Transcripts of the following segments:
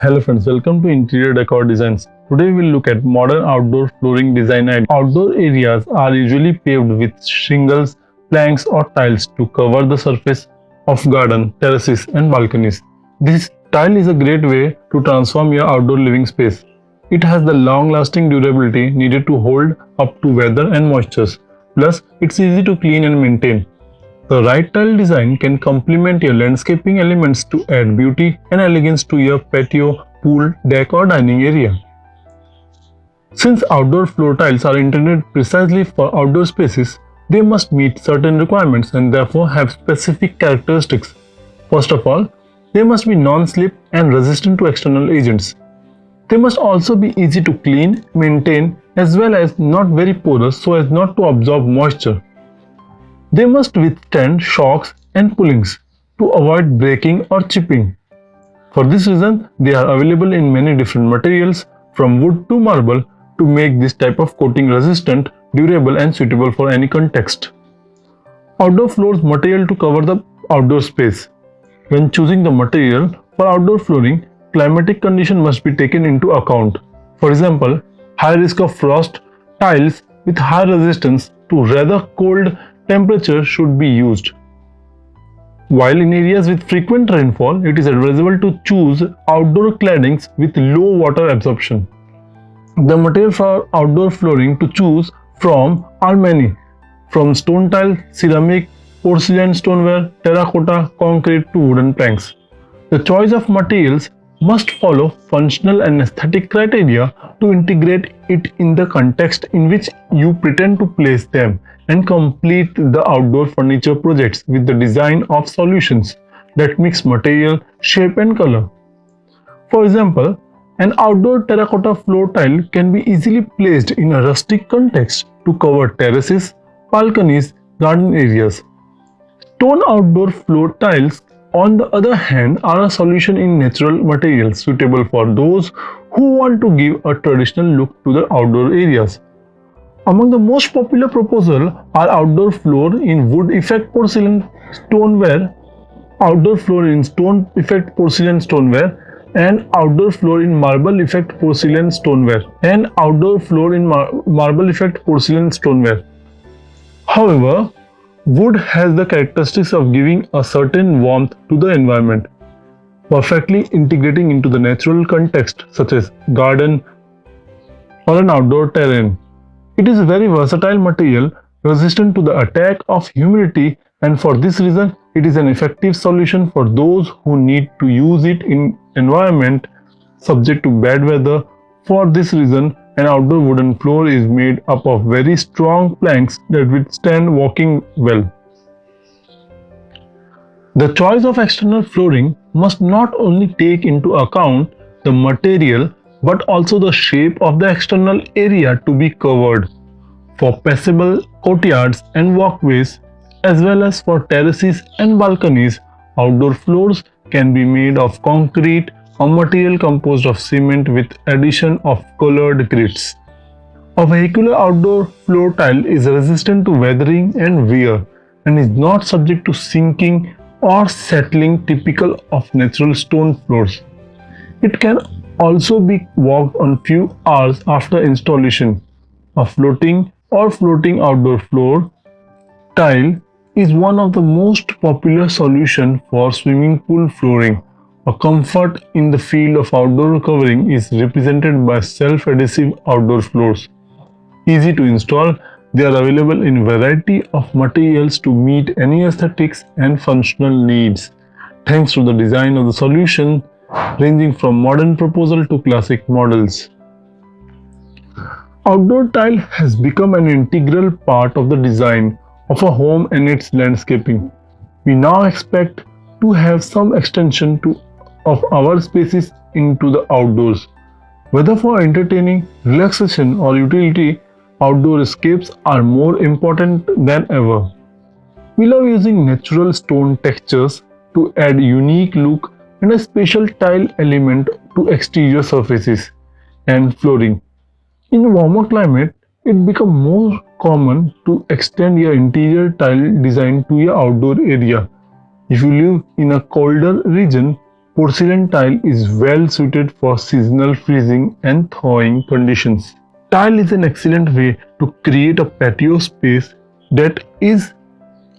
Hello friends, welcome to Interior Decor Designs. Today we'll look at modern outdoor flooring design ideas. Outdoor areas are usually paved with shingles, planks or tiles to cover the surface of garden, terraces and balconies. This tile is a great way to transform your outdoor living space. It has the long-lasting durability needed to hold up to weather and moistures. Plus, it's easy to clean and maintain. The right tile design can complement your landscaping elements to add beauty and elegance to your patio, pool, deck or dining area. Since outdoor floor tiles are intended precisely for outdoor spaces, they must meet certain requirements and therefore have specific characteristics. First of all, they must be non-slip and resistant to external agents. They must also be easy to clean, maintain, as well as not very porous so as not to absorb moisture. They must withstand shocks and pullings to avoid breaking or chipping. For this reason, they are available in many different materials from wood to marble to make this type of coating resistant, durable and suitable for any context. Outdoor floors material to cover the outdoor space. When choosing the material for outdoor flooring, climatic condition must be taken into account. For example, high risk of frost tiles with high resistance to rather cold temperature should be used. While in areas with frequent rainfall, it is advisable to choose outdoor claddings with low water absorption. The material for outdoor flooring to choose from are many, from stone tile, ceramic, porcelain stoneware, terracotta, concrete to wooden planks. The choice of materials must follow functional and aesthetic criteria to integrate it in the context in which you pretend to place them and complete the outdoor furniture projects with the design of solutions that mix material, shape and color. For example, an outdoor terracotta floor tile can be easily placed in a rustic context to cover terraces, balconies, garden areas. Stone outdoor floor tiles, on the other hand, are a solution in natural materials suitable for those who want to give a traditional look to the outdoor areas. Among the most popular proposals are outdoor floor in wood effect porcelain stoneware, outdoor floor in stone effect porcelain stoneware, and outdoor floor in marble effect porcelain stoneware, and outdoor floor in marble effect porcelain stoneware. However, wood has the characteristics of giving a certain warmth to the environment, perfectly integrating into the natural context such as garden or an outdoor terrain. It is a very versatile material, resistant to the attack of humidity, and for this reason it is an effective solution for those who need to use it in environment subject to bad weather. For this reason, an outdoor wooden floor is made up of very strong planks that withstand walking well. The choice of external flooring must not only take into account the material but also the shape of the external area to be covered. For passable courtyards and walkways, as well as for terraces and balconies, outdoor floors can be made of concrete, a material composed of cement with addition of colored grits. A vehicular outdoor floor tile is resistant to weathering and wear and is not subject to sinking or settling typical of natural stone floors. It can also be walked on few hours after installation. A floating or floating outdoor floor tile is one of the most popular solutions for swimming pool flooring. A comfort in the field of outdoor covering is represented by self-adhesive outdoor floors. Easy to install, they are available in variety of materials to meet any aesthetics and functional needs. Thanks to the design of the solution ranging from modern proposal to classic models. Outdoor tile has become an integral part of the design of a home and its landscaping. We now expect to have some extension of our spaces into the outdoors. Whether for entertaining, relaxation or utility, outdoor escapes are more important than ever. We love using natural stone textures to add unique look and a special tile element to exterior surfaces and flooring. In warmer climate, it becomes more common to extend your interior tile design to your outdoor area. If you live in a colder region, Porcelain tile is well suited for seasonal freezing and thawing conditions. Tile is an excellent way to create a patio space that is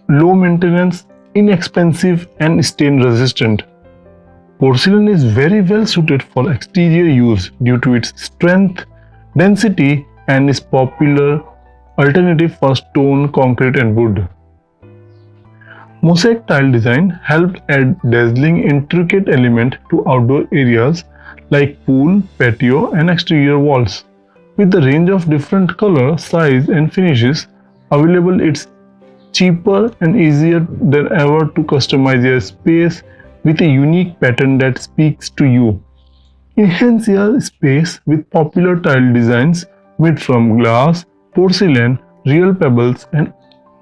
low maintenance, inexpensive, and stain resistant. Porcelain is very well suited for exterior use due to its strength, density, and is popular alternative for stone, concrete, and wood. Mosaic tile design helped add dazzling intricate element to outdoor areas like pool, patio, and exterior walls. With the range of different color, size, and finishes available, it's cheaper and easier than ever to customize your space with a unique pattern that speaks to you. Enhance your space with popular tile designs made from glass, porcelain, real pebbles, and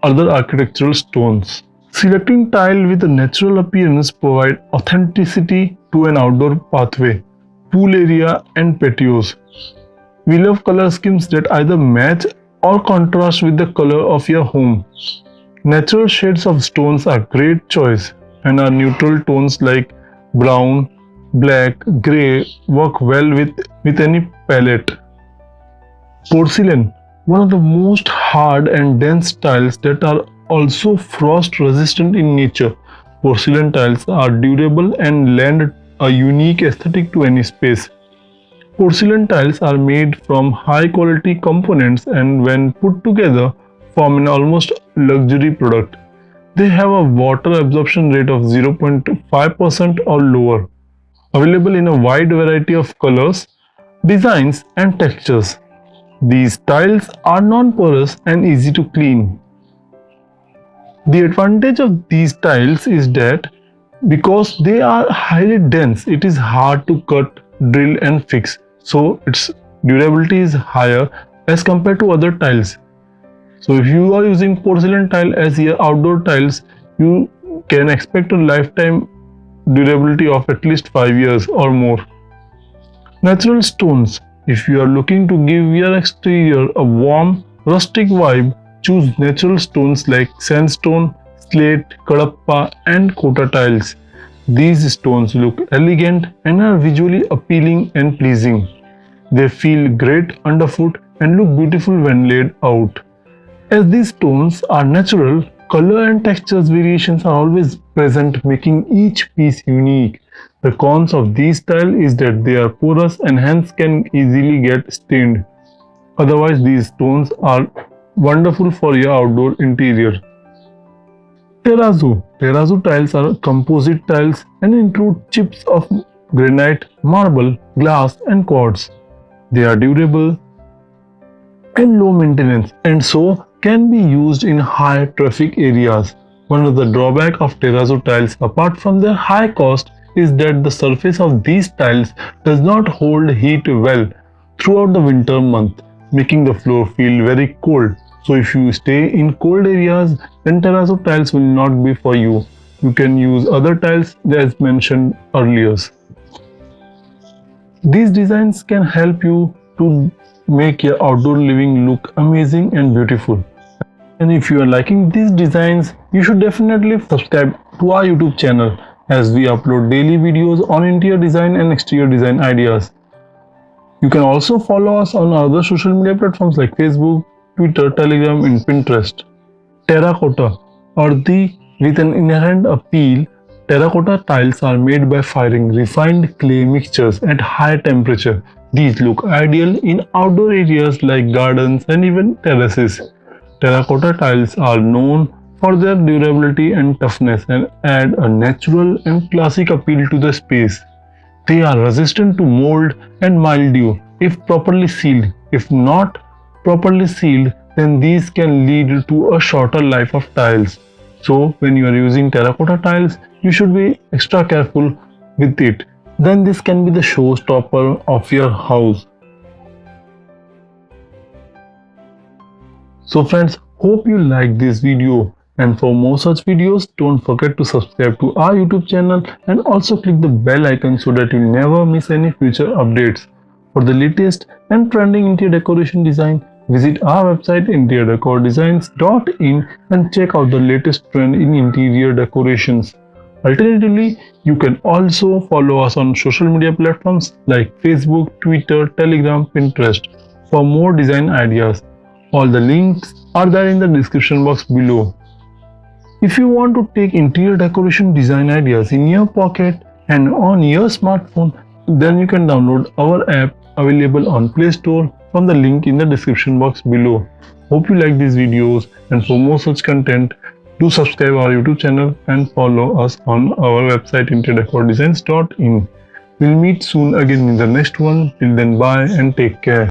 other architectural stones. Selecting tile with a natural appearance provides authenticity to an outdoor pathway, pool area, and patios. We love color schemes that either match or contrast with the color of your home. Natural shades of stones are great choice, and our neutral tones like brown, black, grey work well with any palette. Porcelain, one of the most hard and dense tiles that are also frost resistant in nature. Porcelain tiles are durable and lend a unique aesthetic to any space. Porcelain tiles are made from high quality components and when put together form an almost luxury product. They have a water absorption rate of 0.5% or lower. Available in a wide variety of colors, designs, and textures. These tiles are non-porous and easy to clean. The advantage of these tiles is that because they are highly dense, it is hard to cut, drill, and fix, so its durability is higher as compared to other tiles. So if you are using porcelain tile as your outdoor tiles, you can expect a lifetime durability of at least 5 years or more. Natural stones. If you are looking to give your exterior a warm, rustic vibe, choose natural stones like sandstone, slate, kadappa, and kota tiles. These stones look elegant and are visually appealing and pleasing. They feel great underfoot and look beautiful when laid out. As these stones are natural, color and textures variations are always present, making each piece unique. The cons of these tiles is that they are porous and hence can easily get stained. Otherwise, these stones are wonderful for your outdoor interior. Terrazzo. Terrazzo tiles are composite tiles and include chips of granite, marble, glass, and quartz. They are durable and low maintenance and so can be used in high traffic areas. One of the drawbacks of terrazzo tiles apart from their high cost is that the surface of these tiles does not hold heat well throughout the winter month, making the floor feel very cold. So if you stay in cold areas, then terrazzo tiles will not be for you. You can use other tiles as mentioned earlier. These designs can help you to make your outdoor living look amazing and beautiful. And if you are liking these designs, you should definitely subscribe to our YouTube channel as we upload daily videos on interior design and exterior design ideas. You can also follow us on other social media platforms like Facebook, Twitter, Telegram, and Pinterest. Terracotta, earthy with an inherent appeal, terracotta tiles are made by firing refined clay mixtures at high temperature. These look ideal in outdoor areas like gardens and even terraces. Terracotta tiles are known for their durability and toughness and add a natural and classic appeal to the space. They are resistant to mold and mildew if properly sealed. If not properly sealed, then these can lead to a shorter life of tiles. So when you are using terracotta tiles, you should be extra careful with it. Then this can be the showstopper of your house. So friends, hope you liked this video, and for more such videos, don't forget to subscribe to our YouTube channel and also click the bell icon so that you never miss any future updates. For the latest and trending interior decoration design, visit our website interiordecordesigns.in and check out the latest trend in interior decorations. Alternatively, you can also follow us on social media platforms like Facebook, Twitter, Telegram, Pinterest for more design ideas. All the links are there in the description box below. If you want to take interior decoration design ideas in your pocket and on your smartphone, then you can download our app available on Play Store from the link in the description box below. Hope you like these videos, and for more such content, do subscribe our YouTube channel and follow us on our website interiordecordesigns.in. We'll meet soon again in the next one. Till then, bye and take care.